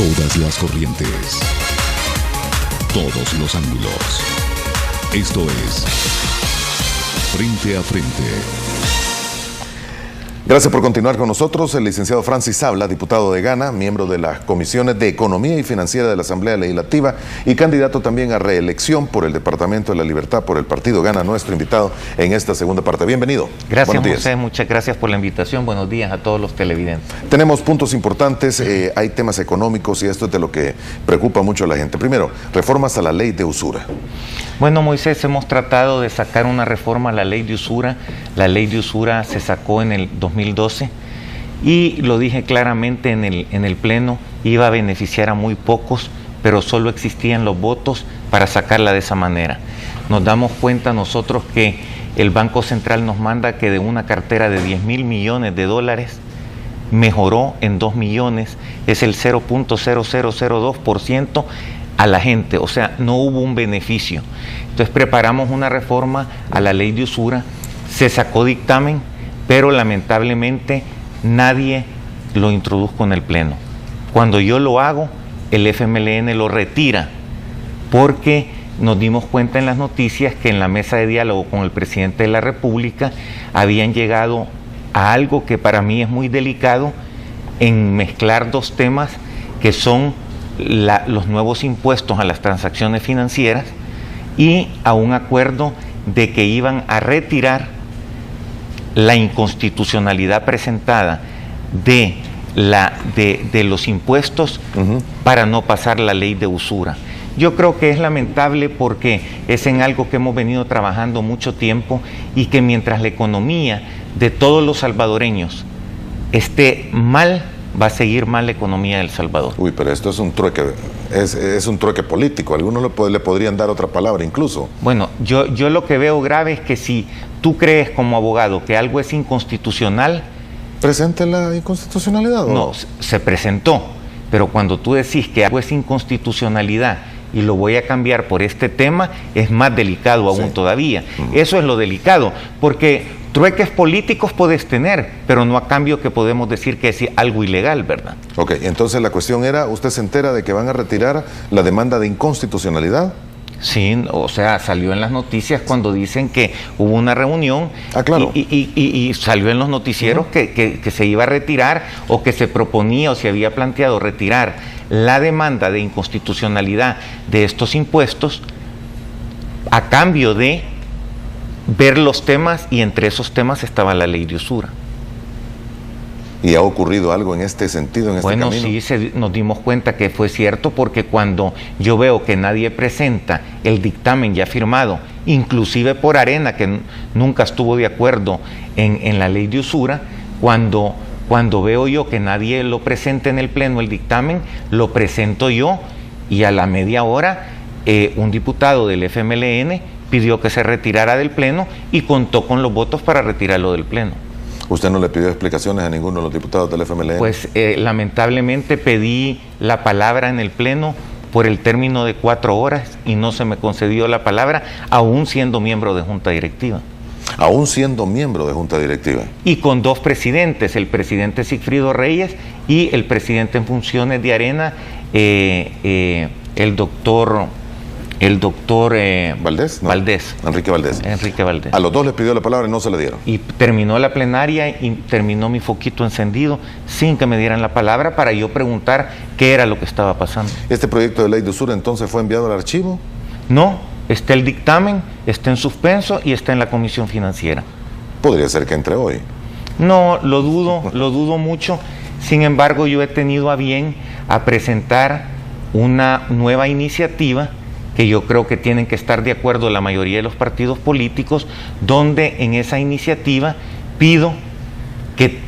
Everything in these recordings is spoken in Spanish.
Todas las corrientes. Todos los ángulos. Esto es Frente a Frente. Gracias por continuar con nosotros. El licenciado Francis Sabla, diputado de Ghana, miembro de las comisiones de Economía y Financiera de la Asamblea Legislativa y candidato también a reelección por el Departamento de la Libertad por el Partido Ghana, nuestro invitado en esta segunda parte. Bienvenido. Gracias, José. Muchas gracias por la invitación. Buenos días a todos los televidentes. Tenemos puntos importantes, hay temas económicos y esto es de lo que preocupa mucho a la gente. Primero, reformas a la ley de usura. Bueno, Moisés, hemos tratado de sacar una reforma a la ley de usura. La ley de usura se sacó en el 2012 y lo dije claramente en el Pleno, iba a beneficiar a muy pocos, pero solo existían los votos para sacarla de esa manera. Nos damos cuenta nosotros que el Banco Central nos manda que de una cartera de 10.000 millones de dólares mejoró en 2 millones, es el 0.0002% a la gente, o sea, no hubo un beneficio. Entonces preparamos una reforma a la ley de usura, se sacó dictamen, pero lamentablemente nadie lo introdujo en el Pleno. Cuando yo lo hago, el FMLN lo retira, porque nos dimos cuenta en las noticias que en la mesa de diálogo con el presidente de la República habían llegado a algo que para mí es muy delicado, en mezclar dos temas que son los nuevos impuestos a las transacciones financieras y a un acuerdo de que iban a retirar la inconstitucionalidad presentada de los impuestos para no pasar la ley de usura. Yo creo que es lamentable porque es en algo que hemos venido trabajando mucho tiempo y que mientras la economía de todos los salvadoreños esté mal, va a seguir mal la economía de El Salvador. Uy, pero esto es un trueque, es un trueque político. Algunos le podrían dar otra palabra incluso. Bueno, yo lo que veo grave es que si tú crees como abogado que algo es inconstitucional... ¿Presente la inconstitucionalidad? ¿O? No, se presentó, pero cuando tú decís que algo es inconstitucionalidad y lo voy a cambiar por este tema, es más delicado aún todavía. Eso es lo delicado, porque trueques políticos puedes tener, pero no a cambio que podemos decir que es algo ilegal, ¿verdad? Ok, entonces la cuestión era, ¿usted se entera de que van a retirar la demanda de inconstitucionalidad? Sí, o sea, salió en las noticias cuando dicen que hubo una reunión claro. y salió en los noticieros que se iba a retirar o que se proponía o se había planteado retirar la demanda de inconstitucionalidad de estos impuestos a cambio de ver los temas, y entre esos temas estaba la ley de usura. ¿Y ha ocurrido algo en este sentido, en este camino? Bueno, sí, nos dimos cuenta que fue cierto, porque cuando yo veo que nadie presenta el dictamen ya firmado, inclusive por Arena, que nunca estuvo de acuerdo en la ley de usura, cuando veo yo que nadie lo presenta en el Pleno el dictamen, lo presento yo, y a la media hora un diputado del FMLN pidió que se retirara del Pleno y contó con los votos para retirarlo del Pleno. ¿Usted no le pidió explicaciones a ninguno de los diputados del FMLN? Pues lamentablemente pedí la palabra en el Pleno por el término de 4 horas y no se me concedió la palabra, aún siendo miembro de Junta Directiva. Aún siendo miembro de Junta Directiva. Y con 2 presidentes, el presidente Sigfrido Reyes y el presidente en funciones de Arena, el doctor Valdés, ¿no? Valdés. Enrique Valdés. Enrique Valdés. A los 2 les pidió la palabra y no se la dieron. Y terminó la plenaria y terminó mi foquito encendido sin que me dieran la palabra para yo preguntar qué era lo que estaba pasando. ¿Este proyecto de ley de usura entonces fue enviado al archivo? No, está el dictamen, está en suspenso y está en la Comisión Financiera. Podría ser que entre hoy. No, lo dudo mucho. Sin embargo, yo he tenido a bien a presentar una nueva iniciativa que yo creo que tienen que estar de acuerdo la mayoría de los partidos políticos, donde en esa iniciativa pido que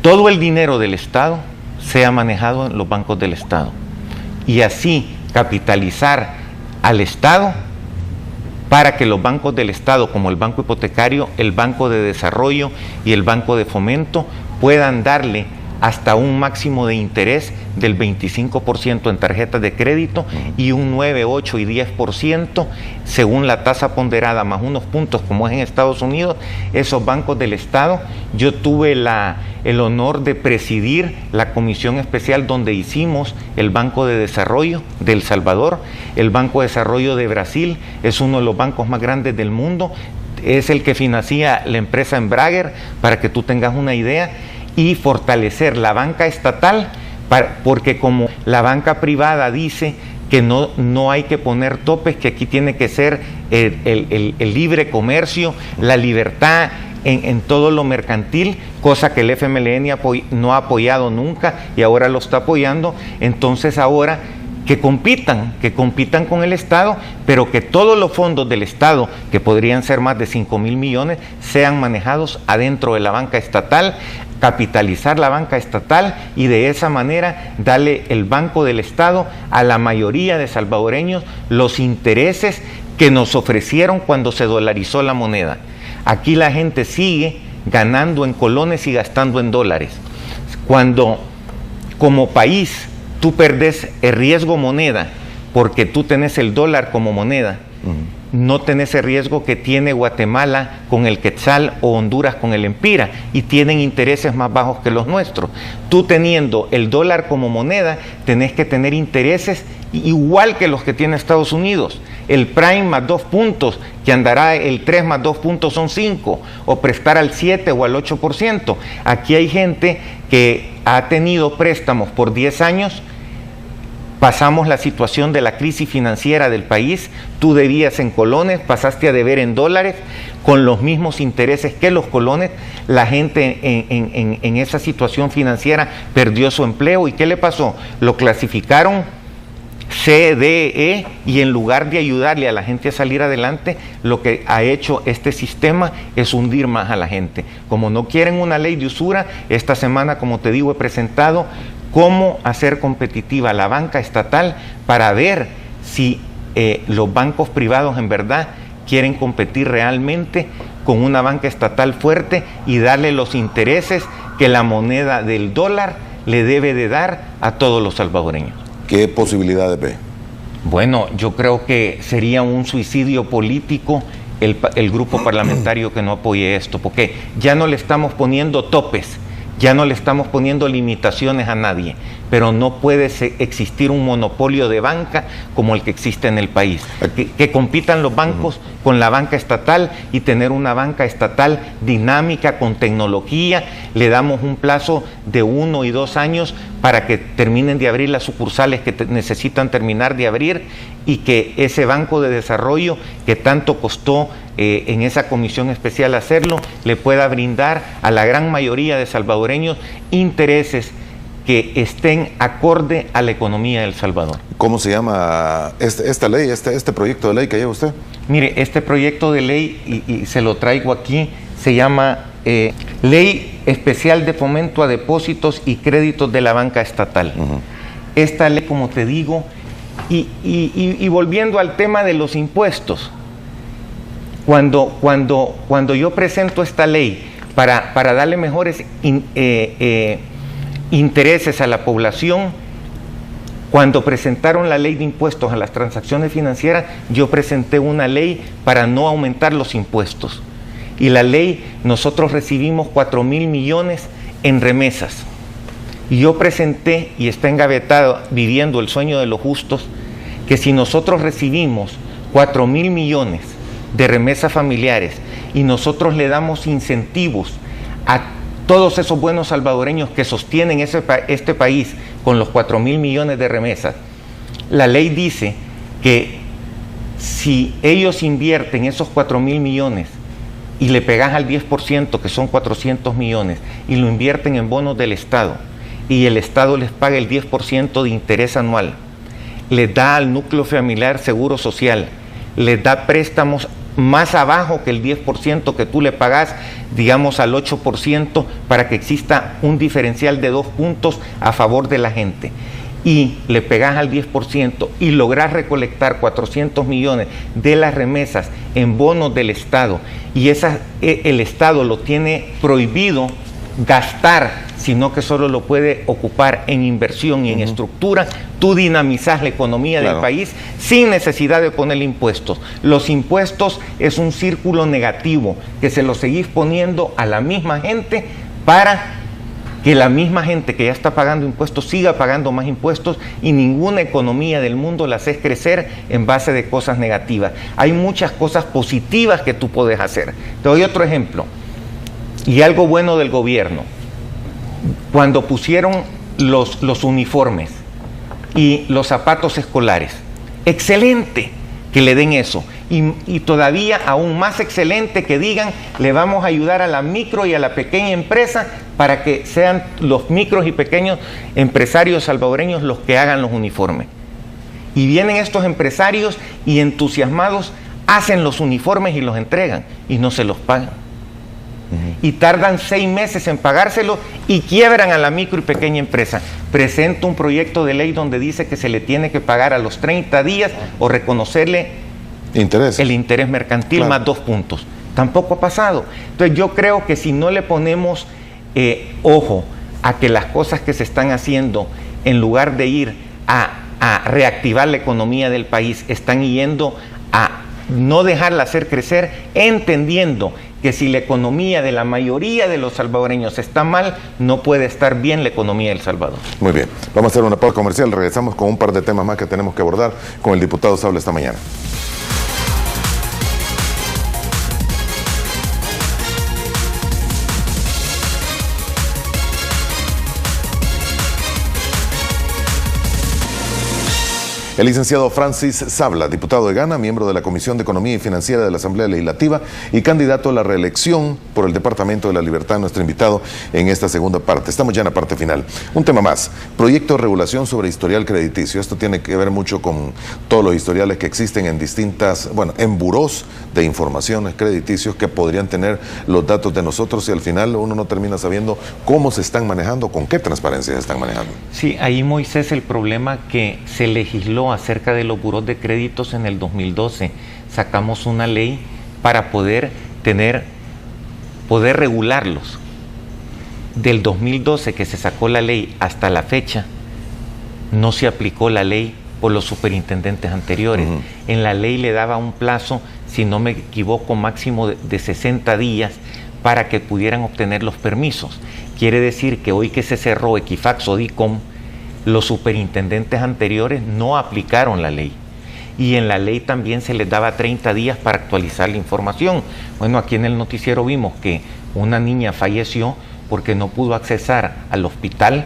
todo el dinero del Estado sea manejado en los bancos del Estado y así capitalizar al Estado para que los bancos del Estado, como el Banco Hipotecario, el Banco de Desarrollo y el Banco de Fomento, puedan darle hasta un máximo de interés del 25% en tarjetas de crédito y un 9, 8 y 10% según la tasa ponderada más unos puntos como es en Estados Unidos, esos bancos del Estado. Yo tuve el honor de presidir la comisión especial donde hicimos el Banco de Desarrollo de El Salvador, el Banco de Desarrollo de Brasil, es uno de los bancos más grandes del mundo, es el que financia la empresa Embraer, para que tú tengas una idea, y fortalecer la banca estatal, porque como la banca privada dice que no hay que poner topes, que aquí tiene que ser el libre comercio, la libertad en todo lo mercantil, cosa que el FMLN no ha apoyado nunca y ahora lo está apoyando. Entonces ahora que compitan con el Estado, pero que todos los fondos del Estado, que podrían ser más de 5,000 millones, sean manejados adentro de la banca estatal, capitalizar la banca estatal y de esa manera darle el Banco del Estado a la mayoría de salvadoreños los intereses que nos ofrecieron cuando se dolarizó la moneda. Aquí la gente sigue ganando en colones y gastando en dólares. Cuando como país tú perdés el riesgo moneda porque tú tenés el dólar como moneda, no tenés el riesgo que tiene Guatemala con el quetzal o Honduras con el empira, y tienen intereses más bajos que los nuestros. Tú teniendo el dólar como moneda, tenés que tener intereses igual que los que tiene Estados Unidos. El prime más 2 puntos, que andará el 3 más 2 puntos son 5, o prestar al 7 o al 8%. Aquí hay gente que ha tenido préstamos por 10 años, pasamos la situación de la crisis financiera del país, tú debías en colones, pasaste a deber en dólares, con los mismos intereses que los colones. La gente en esa situación financiera perdió su empleo. ¿Y qué le pasó? Lo clasificaron CDE, y en lugar de ayudarle a la gente a salir adelante, lo que ha hecho este sistema es hundir más a la gente. Como no quieren una ley de usura, esta semana, como te digo, he presentado cómo hacer competitiva la banca estatal para ver si los bancos privados en verdad quieren competir realmente con una banca estatal fuerte y darle los intereses que la moneda del dólar le debe de dar a todos los salvadoreños. ¿Qué posibilidades ve? Bueno, yo creo que sería un suicidio político el grupo parlamentario que no apoye esto, porque ya no le estamos poniendo topes, ya no le estamos poniendo limitaciones a nadie, pero no puede existir un monopolio de banca como el que existe en el país. Que compitan los bancos con la banca estatal y tener una banca estatal dinámica, con tecnología. Le damos un plazo de 1 y 2 años para que terminen de abrir las sucursales que necesitan terminar de abrir, y que ese banco de desarrollo que tanto costó en esa comisión especial hacerlo, le pueda brindar a la gran mayoría de salvadoreños intereses que estén acorde a la economía de El Salvador. ¿Cómo se llama esta ley, este proyecto de ley que lleva usted? Mire, este proyecto de ley, y se lo traigo aquí, se llama Ley Especial de Fomento a Depósitos y Créditos de la Banca Estatal. Esta ley, como te digo, y volviendo al tema de los impuestos, cuando yo presento esta ley para darle mejores intereses a la población, cuando presentaron la ley de impuestos a las transacciones financieras, yo presenté una ley para no aumentar los impuestos. Y la ley, nosotros recibimos 4,000 millones en remesas. Y yo presenté, y está engavetado, Viviendo el Sueño de los Justos, que si nosotros recibimos 4,000 millones de remesas familiares y nosotros le damos incentivos a todos esos buenos salvadoreños que sostienen este país con los 4,000 millones de remesas, la ley dice que si ellos invierten esos 4,000 millones y le pegas al 10%, que son 400 millones, y lo invierten en bonos del Estado, y el Estado les paga el 10% de interés anual, les da al núcleo familiar seguro social, les da préstamos más abajo que el 10% que tú le pagas, digamos al 8%, para que exista un diferencial de 2 puntos a favor de la gente, y le pegas al 10% y logras recolectar 400 millones de las remesas en bonos del Estado, y el Estado lo tiene prohibido gastar, sino que solo lo puede ocupar en inversión y en estructura, tú dinamizas la economía del país sin necesidad de ponerle impuestos. Los impuestos es un círculo negativo que se lo seguís poniendo a la misma gente para que la misma gente que ya está pagando impuestos siga pagando más impuestos, y ninguna economía del mundo la haces crecer en base de cosas negativas. Hay muchas cosas positivas que tú puedes hacer. Te doy otro ejemplo, y algo bueno del gobierno. Cuando pusieron los uniformes y los zapatos escolares, excelente que le den eso, y todavía aún más excelente que digan, le vamos a ayudar a la micro y a la pequeña empresa para que sean los micros y pequeños empresarios salvadoreños los que hagan los uniformes. Y vienen estos empresarios y entusiasmados hacen los uniformes y los entregan y no se los pagan. Y tardan 6 meses en pagárselo y quiebran a la micro y pequeña empresa. Presenta un proyecto de ley donde dice que se le tiene que pagar a los 30 días o reconocerle el interés mercantil más 2 puntos. Tampoco ha pasado. Entonces yo creo que si no le ponemos ojo a que las cosas que se están haciendo, en lugar de ir a reactivar la economía del país, están yendo a no dejarla hacer crecer, entendiendo que si la economía de la mayoría de los salvadoreños está mal, no puede estar bien la economía de El Salvador. Muy bien, vamos a hacer una pausa comercial, regresamos con un par de temas más que tenemos que abordar con el diputado Sabla esta mañana. El licenciado Francis Sabla, diputado de Gana, miembro de la Comisión de Economía y Financiera de la Asamblea Legislativa y candidato a la reelección por el Departamento de la Libertad, nuestro invitado en esta segunda parte. Estamos ya en la parte final. Un tema más, proyecto de regulación sobre historial crediticio. Esto tiene que ver mucho con todos los historiales que existen en distintas, en burós de informaciones crediticios que podrían tener los datos de nosotros y al final uno no termina sabiendo cómo se están manejando, con qué transparencia se están manejando. Sí, ahí, Moisés, el problema que se legisló acerca de los burós de créditos en el 2012. Sacamos una ley para poder regularlos. Del 2012 que se sacó la ley hasta la fecha, no se aplicó la ley por los superintendentes anteriores. En la ley le daba un plazo, si no me equivoco, máximo de 60 días para que pudieran obtener los permisos. Quiere decir que hoy que se cerró Equifax o DICOM, los superintendentes anteriores no aplicaron la ley. Y en la ley también se les daba 30 días para actualizar la información. Bueno, aquí en el noticiero vimos que una niña falleció porque no pudo accesar al hospital,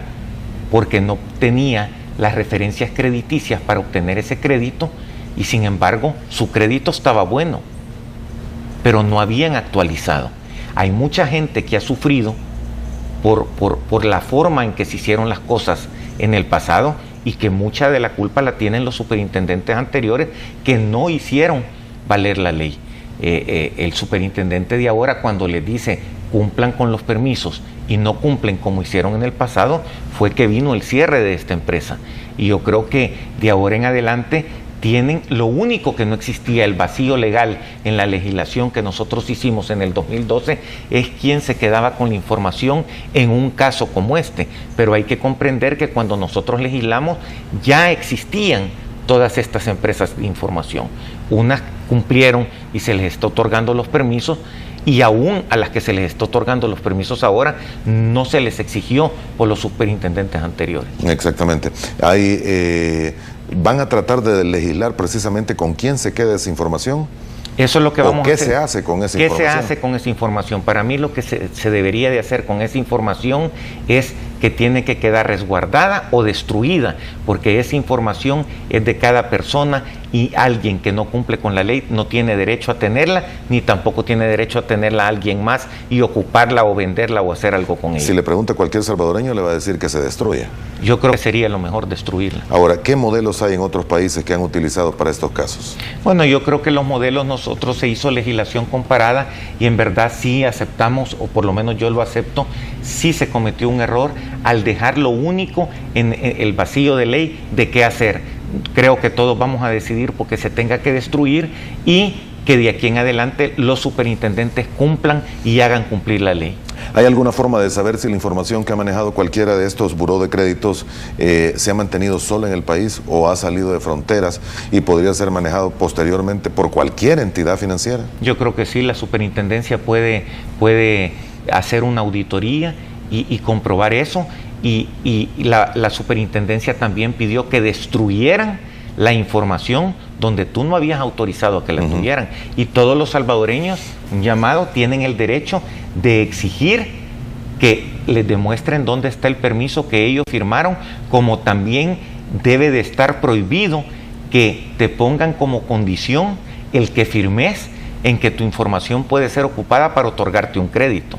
porque no tenía las referencias crediticias para obtener ese crédito, y sin embargo su crédito estaba bueno, pero no habían actualizado. Hay mucha gente que ha sufrido por la forma en que se hicieron las cosas en el pasado, y que mucha de la culpa la tienen los superintendentes anteriores que no hicieron valer la ley. El superintendente de ahora, cuando les dice cumplan con los permisos y no cumplen como hicieron en el pasado, fue que vino el cierre de esta empresa. Y yo creo que de ahora en adelante tienen lo único que no existía, el vacío legal en la legislación que nosotros hicimos en el 2012, es quién se quedaba con la información en un caso como este. Pero hay que comprender que cuando nosotros legislamos ya existían todas estas empresas de información. Unas cumplieron y se les está otorgando los permisos, y aún a las que se les está otorgando los permisos ahora no se les exigió por los superintendentes anteriores. Exactamente. ¿Van a tratar de legislar precisamente con quién se queda esa información? Eso es lo que vamos a hacer. ¿Qué se hace con esa información? ¿Qué se hace con esa información? Para mí lo que se debería de hacer con esa información es que tiene que quedar resguardada o destruida, porque esa información es de cada persona, y alguien que no cumple con la ley no tiene derecho a tenerla, ni tampoco tiene derecho a tenerla a alguien más y ocuparla o venderla o hacer algo con ella. Si le pregunta a cualquier salvadoreño, le va a decir que se destruya. Yo creo que sería lo mejor destruirla. Ahora, ¿qué modelos hay en otros países que han utilizado para estos casos? Bueno, yo creo que los modelos, nosotros se hizo legislación comparada y en verdad sí aceptamos, o por lo menos yo lo acepto, sí se cometió un error al dejar lo único en el vacío de ley de qué hacer. Creo que todos vamos a decidir porque se tenga que destruir, y que de aquí en adelante los superintendentes cumplan y hagan cumplir la ley. ¿Hay alguna forma de saber si la información que ha manejado cualquiera de estos buró de créditos se ha mantenido solo en el país o ha salido de fronteras y podría ser manejado posteriormente por cualquier entidad financiera? Yo creo que sí, la superintendencia puede hacer una auditoría y comprobar eso, y la superintendencia también pidió que destruyeran la información donde tú no habías autorizado a que la tuvieran, y todos los salvadoreños, un llamado, tienen el derecho de exigir que les demuestren dónde está el permiso que ellos firmaron, como también debe de estar prohibido que te pongan como condición el que firmes en que tu información puede ser ocupada para otorgarte un crédito.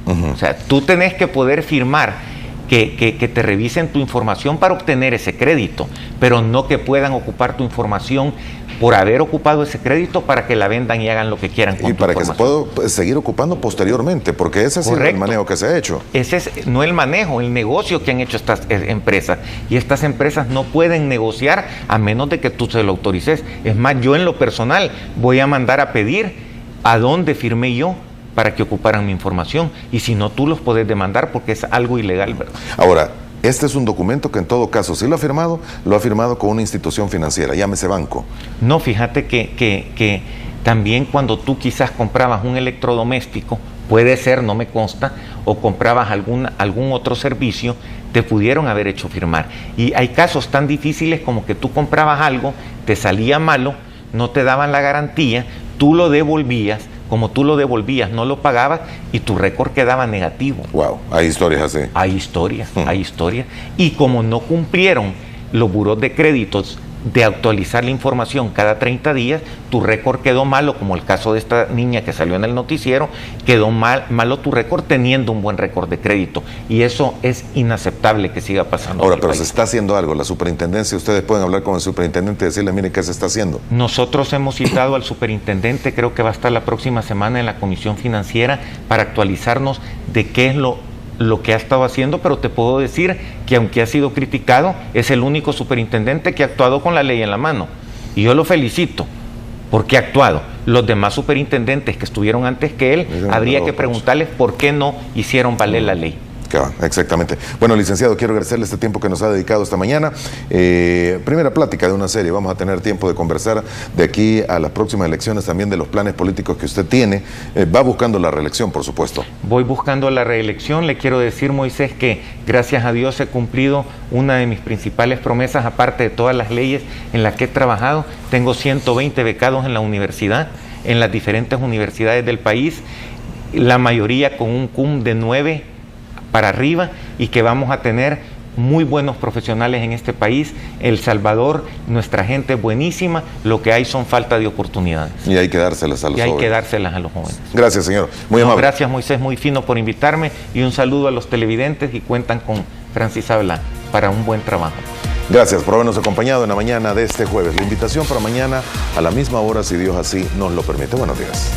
O sea, tú tenés que poder firmar que te revisen tu información para obtener ese crédito, pero no que puedan ocupar tu información por haber ocupado ese crédito para que la vendan y hagan lo que quieran con tu información. Y para que se pueda seguir ocupando posteriormente, porque ese es el manejo que se ha hecho. Ese es no el manejo, el negocio que han hecho estas empresas. Y estas empresas no pueden negociar a menos de que tú se lo autorices. Es más, yo en lo personal voy a mandar a pedir a dónde firmé yo para que ocuparan mi información, y si no, tú los podés demandar porque es algo ilegal, ¿verdad? Ahora, este es un documento que en todo caso, si lo ha firmado con una institución financiera, llámese banco. No, fíjate que también cuando tú quizás comprabas un electrodoméstico, puede ser, no me consta, o comprabas algún otro servicio, te pudieron haber hecho firmar. Y hay casos tan difíciles como que tú comprabas algo, te salía malo, no te daban la garantía, tú lo devolvías. Como tú lo devolvías, no lo pagabas y tu récord quedaba negativo. Wow, hay historias así. Hay historias. Y como no cumplieron los buros de créditos de actualizar la información cada 30 días, tu récord quedó malo, como el caso de esta niña que salió en el noticiero, quedó malo tu récord teniendo un buen récord de crédito, y eso es inaceptable que siga pasando. Ahora, pero se está haciendo algo, la superintendencia, ustedes pueden hablar con el superintendente y decirle, mire, ¿qué se está haciendo? Nosotros hemos citado al superintendente, creo que va a estar la próxima semana en la Comisión Financiera para actualizarnos de qué es lo que ha estado haciendo, pero te puedo decir que aunque ha sido criticado, es el único superintendente que ha actuado con la ley en la mano. Y yo lo felicito, porque ha actuado. Los demás superintendentes que estuvieron antes que él, habría que preguntarles por qué no hicieron valer la ley. Exactamente. Bueno, licenciado, quiero agradecerle este tiempo que nos ha dedicado esta mañana. Primera plática de una serie. Vamos a tener tiempo de conversar de aquí a las próximas elecciones también de los planes políticos que usted tiene. Va buscando la reelección, por supuesto. Voy buscando la reelección. Le quiero decir, Moisés, que gracias a Dios he cumplido una de mis principales promesas, aparte de todas las leyes en las que he trabajado. Tengo 120 becados en la universidad, en las diferentes universidades del país, la mayoría con un CUM de 9 para arriba, y que vamos a tener muy buenos profesionales en este país. El Salvador, nuestra gente es buenísima, lo que hay son falta de oportunidades. Y hay que dárselas a los jóvenes. Gracias, señor. Muy amable. Gracias, Moisés, muy fino por invitarme, y un saludo a los televidentes, y cuentan con Francis Sabla para un buen trabajo. Gracias por habernos acompañado en la mañana de este jueves. La invitación para mañana a la misma hora, si Dios así nos lo permite. Buenos días.